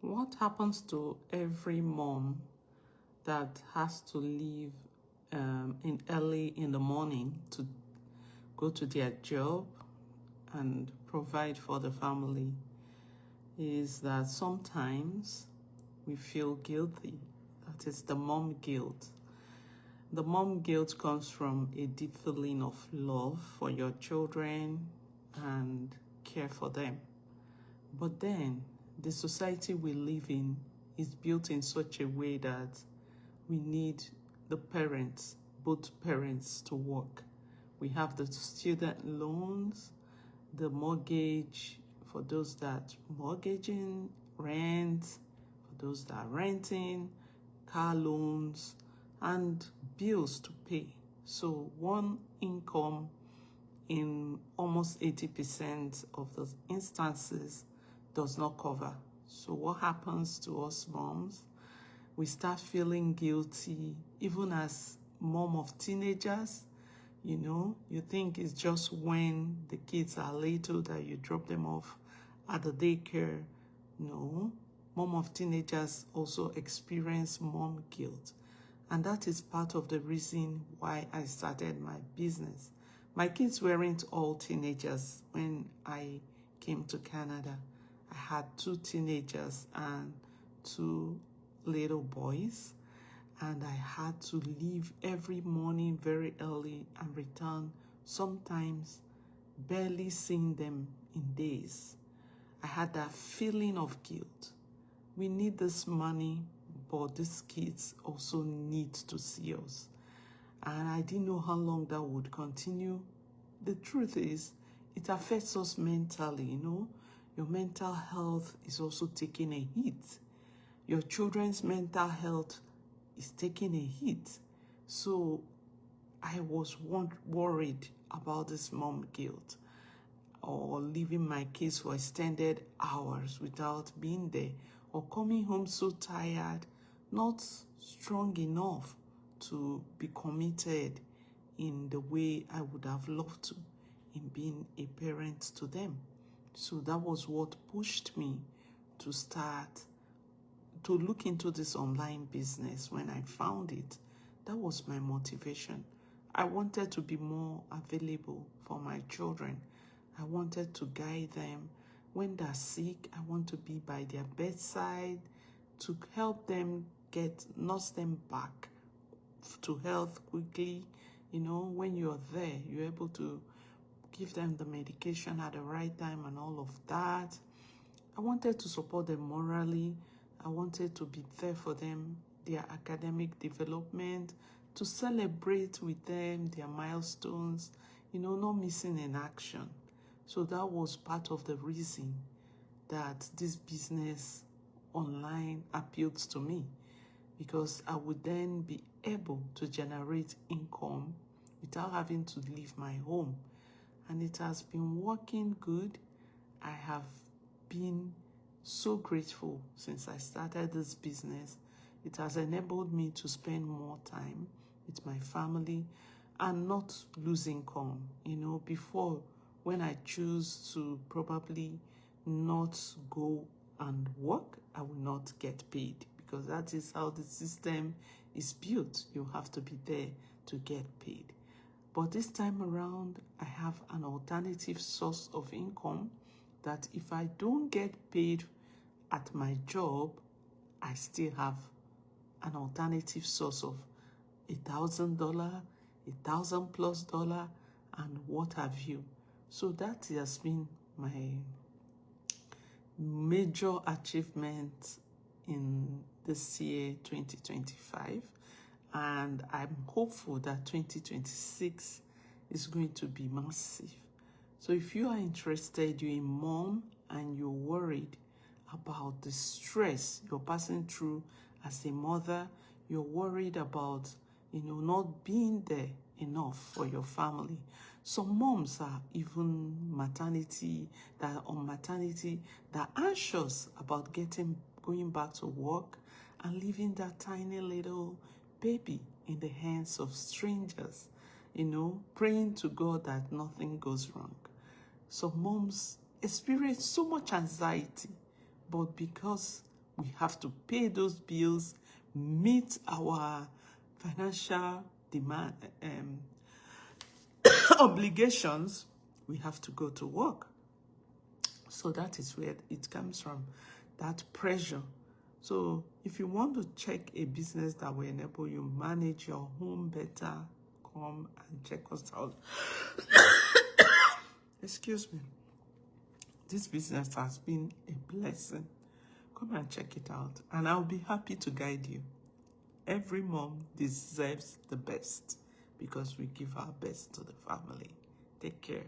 What happens to every mom that has to leave early in the morning to go to their job and provide for the family is that sometimes we feel guilty. That is the mom guilt. The mom guilt comes from a deep feeling of love for your children and care for them. But then the society we live in is built in such a way that we need the parents, both parents, to work. We have the student loans, the mortgage for those that mortgaging, rent for those that are renting, car loans, and bills to pay. So one income in almost 80% of the instances does not cover. So what happens to us moms? We start feeling guilty, even as mom of teenagers. You know, you think it's just when the kids are little that you drop them off at the daycare. No, mom of teenagers also experience mom guilt. And that is part of the reason why I started my business. My kids weren't all teenagers when I came to Canada. I had 2 teenagers and 2 little boys, and I had to leave every morning very early and return, sometimes barely seeing them in days. I had that feeling of guilt. We need this money, but these kids also need to see us. And I didn't know how long that would continue. The truth is, it affects us mentally, you know. Your mental health is also taking a hit. Your children's mental health is taking a hit. So I was worried about this mom guilt, or leaving my kids for extended hours without being there, or coming home so tired, not strong enough to be committed in the way I would have loved to in being a parent to them. So that was what pushed me to look into this online business. When I found it, that was my motivation. I wanted to be more available for my children. I wanted to guide them. When they're sick, I want to be by their bedside to help them nurse them back to health quickly. You know, when you're there, you're able to give them the medication at the right time and all of that. I wanted to support them morally. I wanted to be there for them, their academic development, to celebrate with them their milestones, you know, not missing in action. So that was part of the reason that this business online appealed to me, because I would then be able to generate income without having to leave my home. And it has been working good. I have been so grateful since I started this business. It has enabled me to spend more time with my family and not lose income. You know, before, when I choose to probably not go and work, I will not get paid, because that is how the system is built. You have to be there to get paid. But this time around, I have an alternative source of income that if I don't get paid at my job, I still have an alternative source of $1,000, $1,000+, and what have you. So that has been my major achievement in this year 2025, and I'm hopeful that 2026 is going to be massive. So if you are interested, you're a mom and you're worried about the stress you're passing through as a mother, you're worried about, you know, not being there enough for your family. Some moms are even that are anxious about going back to work and leaving that tiny little baby in the hands of strangers, you know, praying to God that nothing goes wrong. Some moms experience so much anxiety, but because We have to pay those bills, meet our financial demand obligations. We have to go to work. So that is where it comes from, that pressure. So if you want to check a business that will enable you manage your home better, come and check us out. Excuse me. This business has been a blessing. Come and check it out, and I'll be happy to guide you. Every mom deserves the best because we give our best to the family. Take care.